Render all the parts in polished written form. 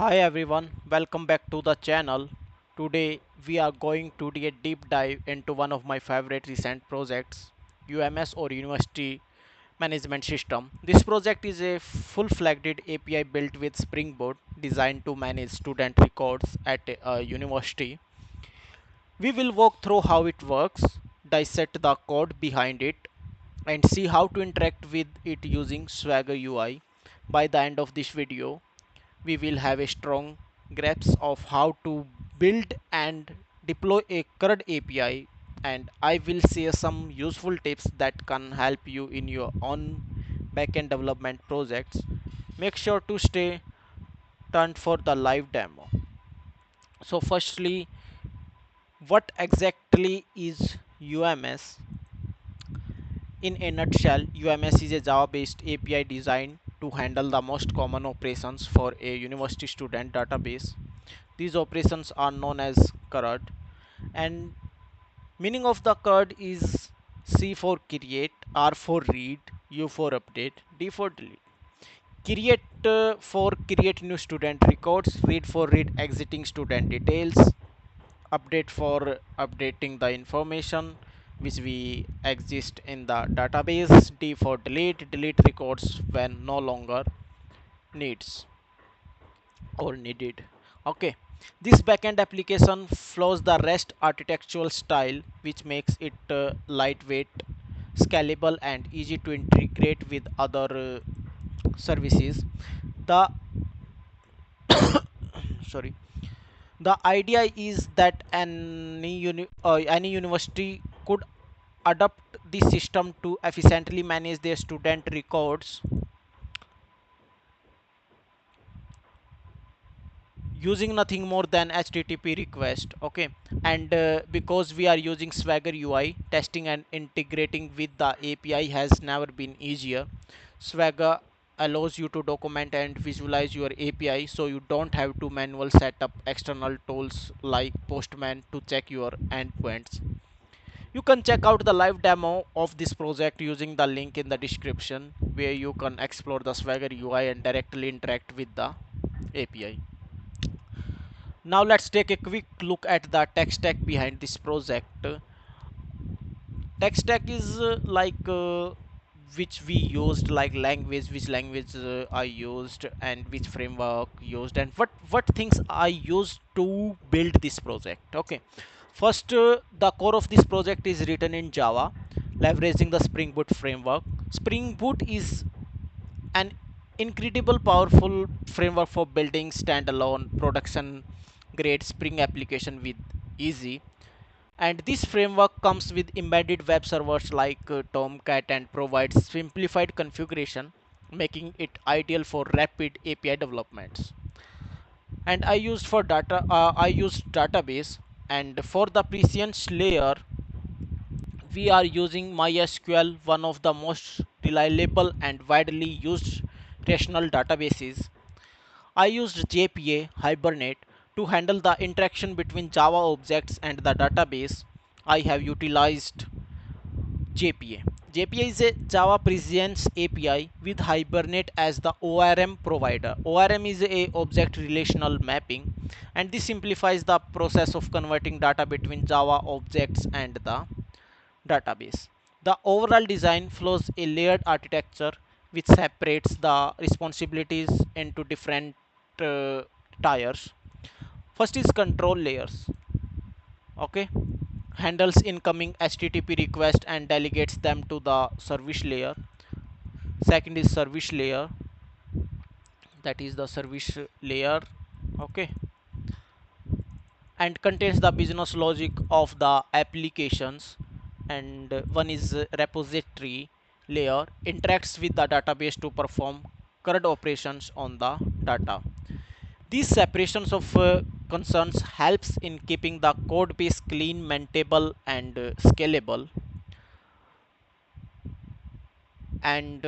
Hi everyone, welcome back to the channel. Today we are going to do a deep dive into one of my favorite recent projects, UMS or University Management System. This project is a full-fledged API built with Spring Boot designed to manage student records at a university. We will walk through how it works, dissect the code behind it, and see how to interact with it using Swagger UI. By the end of this video, we will have a strong grasp of how to build and deploy a CRUD API, and I will share some useful tips that can help you in your own backend development projects. Make sure to stay tuned for the live demo. So firstly, what exactly is UMS? In a nutshell, UMS is a Java-based API designed to handle the most common operations for a university student database. These operations are known as CRUD, and meaning of the CRUD is C for create, R for read, U for update, D for delete. Create for create new student records, read for read exiting student details, update for updating the information which we exist in the database, D for delete records when no longer needs or needed. Okay, this backend application follows the REST architectural style, which makes it lightweight, scalable, and easy to integrate with other services. The sorry, the idea is that any university could adopt this system to efficiently manage their student records using nothing more than http request. Okay, and because we are using Swagger UI, testing and integrating with the API has never been easier. Swagger allows you to document and visualize your API, so you don't have to manual set up external tools like Postman to check your endpoints. You can check out the live demo of this project using the link in the description, where you can explore the Swagger UI and directly interact with the API. Now let's take a quick look at the tech stack behind this project. Tech stack is which we used, like language, which language I used, and which framework used, and what things I used to build this project. Okay, first, the core of this project is written in Java, leveraging the Spring Boot framework. Spring Boot is an incredible powerful framework for building standalone production grade Spring application with easy. And this framework comes with embedded web servers like Tomcat and provides simplified configuration, making it ideal for rapid API developments. And I used database, and for the prescience layer we are using MySQL, one of the most reliable and widely used relational databases. I used JPA Hibernate to handle the interaction between Java objects and the database. I have utilized JPA. JPA is a Java Presence API with Hibernate as the ORM provider. ORM is a object relational mapping, and this simplifies the process of converting data between Java objects and the database. The overall design follows a layered architecture which separates the responsibilities into different tiers. First is control layers. Okay, handles incoming HTTP request and delegates them to the service layer. Second is service layer, that is the service layer. Okay, and contains the business logic of the applications. And one is repository layer, interacts with the database to perform CRUD operations on the data. These separations of concerns helps in keeping the code base clean, maintainable, and scalable. And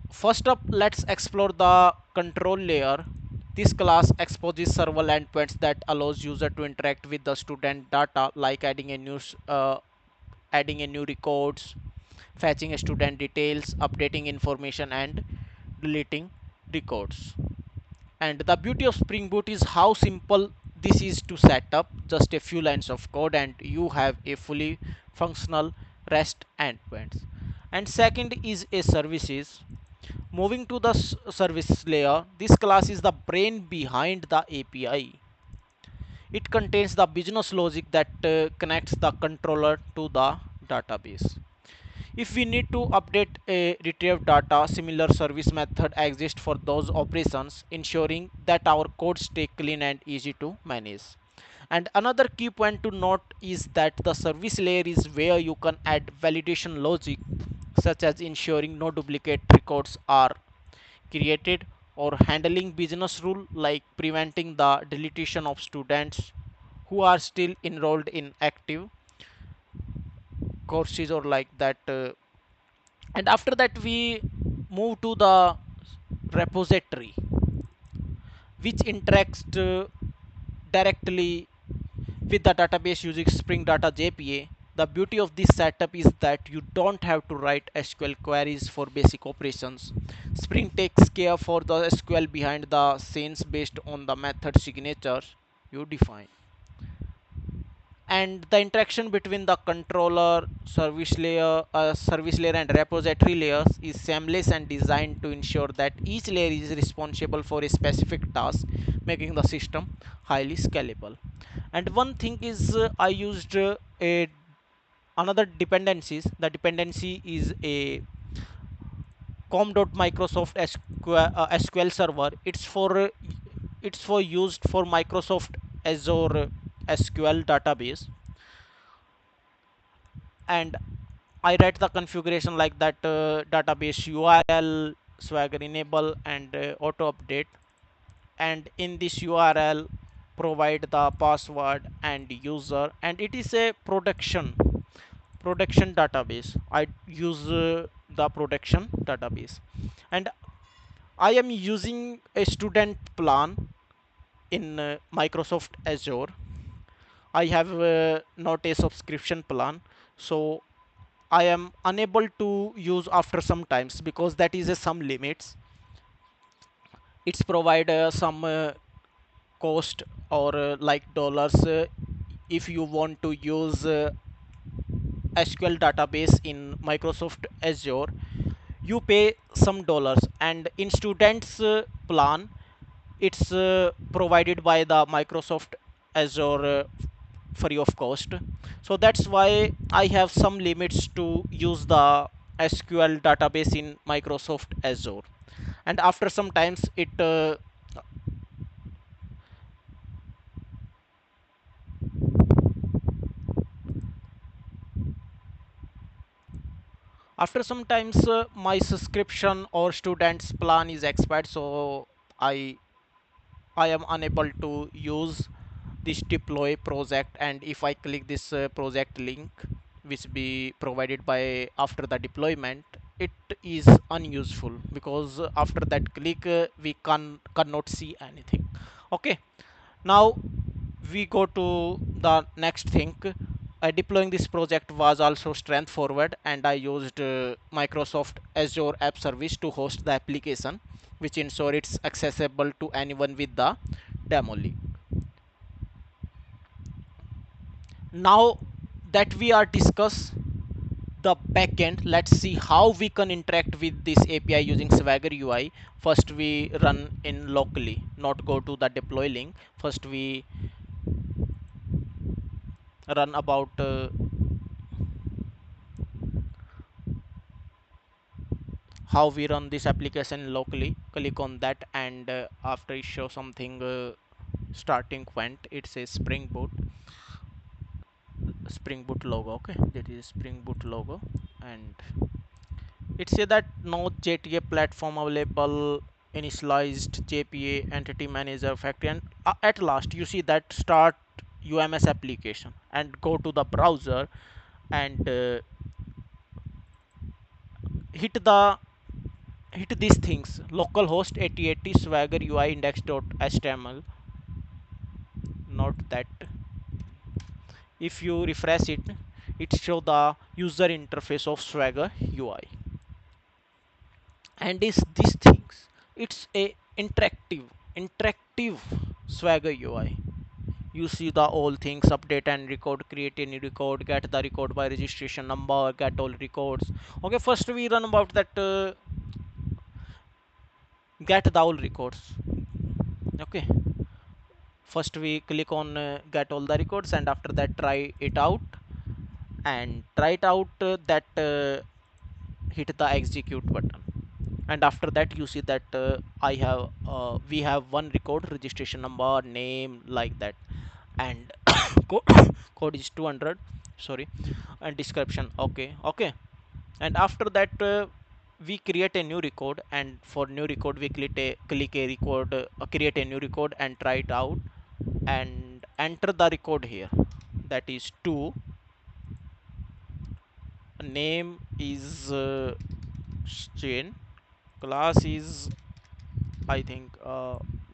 first up, let's explore the control layer. This class exposes several endpoints that allows user to interact with the student data, like adding a new records, fetching a student details, updating information, and deleting records. And the beauty of Spring Boot is how simple this is to set up. Just a few lines of code and you have a fully functional REST endpoints. And second is a services. Moving to the service layer, this class is the brain behind the API. It contains the business logic that connects the controller to the database. If we need to update a retrieved data, similar service method exists for those operations, ensuring that our code stay clean and easy to manage. And another key point to note is that the service layer is where you can add validation logic, such as ensuring no duplicate records are created, or handling business rule like preventing the deletion of students who are still enrolled in active courses or like that. And after that we move to the repository, which interacts directly with the database using Spring Data JPA. The beauty of this setup is that you don't have to write SQL queries for basic operations. Spring takes care for the SQL behind the scenes based on the method signatures you define. And the interaction between the controller, service layer and repository layers is seamless and designed to ensure that each layer is responsible for a specific task, making the system highly scalable. And one thing is I used a another dependencies. The dependency is a com.microsoft SQL server. It's for used for Microsoft Azure SQL database. And I write the configuration like that, database URL, Swagger enable and auto update. And in this URL provide the password and user, and it is a production database. I use the production database. And I am using a student plan in Microsoft Azure. I have not a subscription plan, so I am unable to use after some times because that is some limits. It's provide some cost or like dollars if you want to use SQL database in Microsoft Azure. You pay some dollars, and in students plan it's provided by the Microsoft Azure free of cost. So that's why I have some limits to use the SQL database in Microsoft Azure. And after sometimes my subscription or students plan is expired, so i I am unable to use this deploy project. And if I click this project link which be provided by after the deployment, it is unuseful because after that click we cannot see anything. Okay, now we go to the next thing. Deploying this project was also strength forward, and I used Microsoft Azure App Service to host the application, which ensure it's accessible to anyone with the demo link. Now that we are discuss the backend, let's see how we can interact with this API using Swagger UI. First we run in locally, not go to the deploy link. First we run about how we run this application locally. Click on that, and after it show something starting point, it says Spring Boot logo. Okay, that is Spring Boot logo. And it say that no JTA platform available, initialized JPA entity manager factory. And at last you see that start UMS application, and go to the browser and hit the hit these things: localhost 8080 swagger UI index.html. Not that. If you refresh it, it show the user interface of Swagger UI. And is these things, it's a interactive. interactive Swagger UI. You see the all things: update and record, create any record, get the record by registration number, get all records. Okay, first we run about that get the all records. Okay, first we click on get all the records, and after that try it out, and try it out that hit the execute button. And after that you see that I have we have one record, registration number, name, like that, and code is 200, sorry, and description. Okay, okay. And after that we create a new record, and for new record we click a record, create a new record and try it out, and enter the record here, that is 2. Name is chain, class is, I think,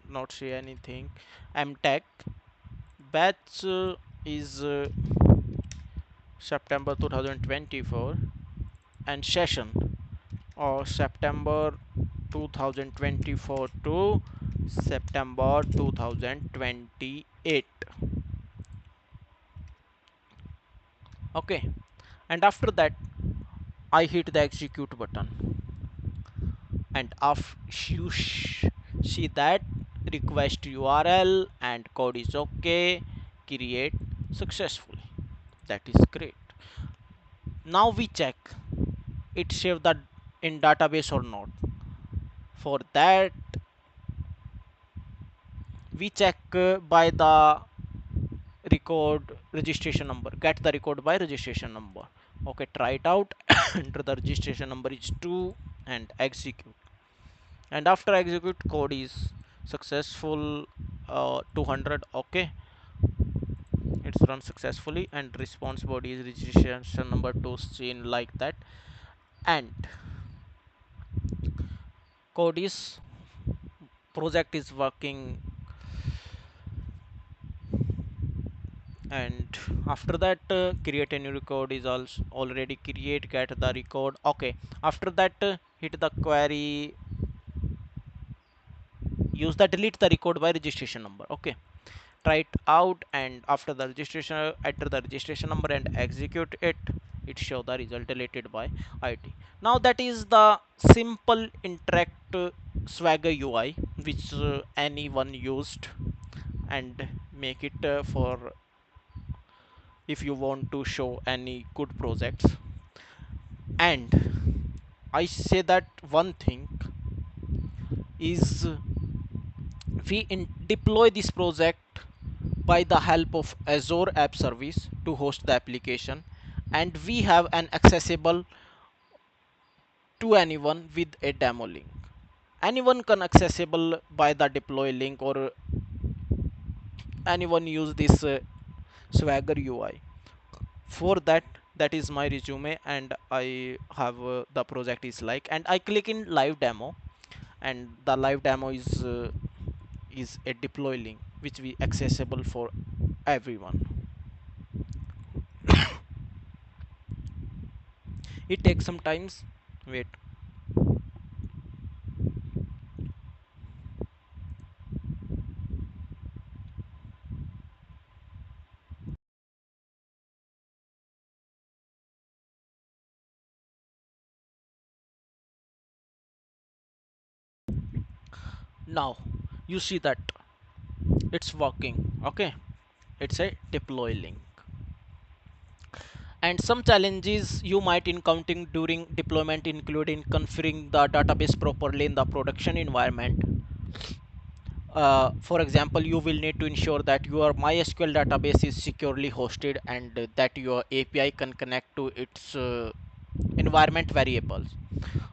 not say anything, mtech, batch is September 2024, and session or September 2024 to September 2028. Okay, and after that I hit the execute button, and after you see that request URL and code is okay, create successfully. That is great. Now we check it saved that in database or not. For that we check by the record registration number, get the record by registration number. Okay, try it out. Enter the registration number is 2 and execute, and after execute code is successful, 200. Okay, it's run successfully, and response body is registration number 2 seen like that, and code is project is working. And after that create a new record is also already create, get the record. Okay, after that hit the query, use the delete the record by registration number. Okay, try it out, and after the registration enter the registration number and execute it. It show the result deleted by IT. Now that is the simple interact Swagger UI which anyone used, and make it for if you want to show any good projects. And I say that one thing is deploy this project by the help of Azure App Service to host the application, and we have an accessible to anyone with a demo link. Anyone can accessible by the deploy link, or anyone use this Swagger UI. For that, that is my resume, and I have the project is like, and I click in live demo, and the live demo is a deploy link which we accessible for everyone. It takes some times. Wait. Now you see that it's working. Okay, it's a deploy link. And some challenges you might encounter during deployment include in configuring the database properly in the production environment. For example, you will need to ensure that your MySQL database is securely hosted, and that your API can connect to its environment variables.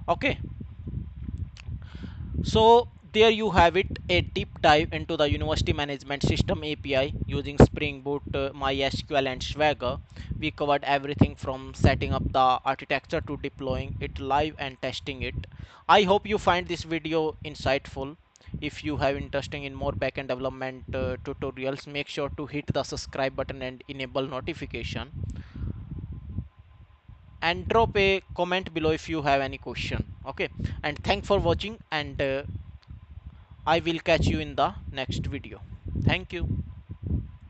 Okay, so there you have it, a deep dive into the University Management System API using Spring Boot, MySQL and Swagger. We covered everything from setting up the architecture to deploying it live and testing it. I hope you find this video insightful. If you have interesting in more backend development tutorials, make sure to hit the subscribe button and enable notification, and drop a comment below if you have any question. Okay, and thanks for watching, and I will catch you in the next video. Thank you.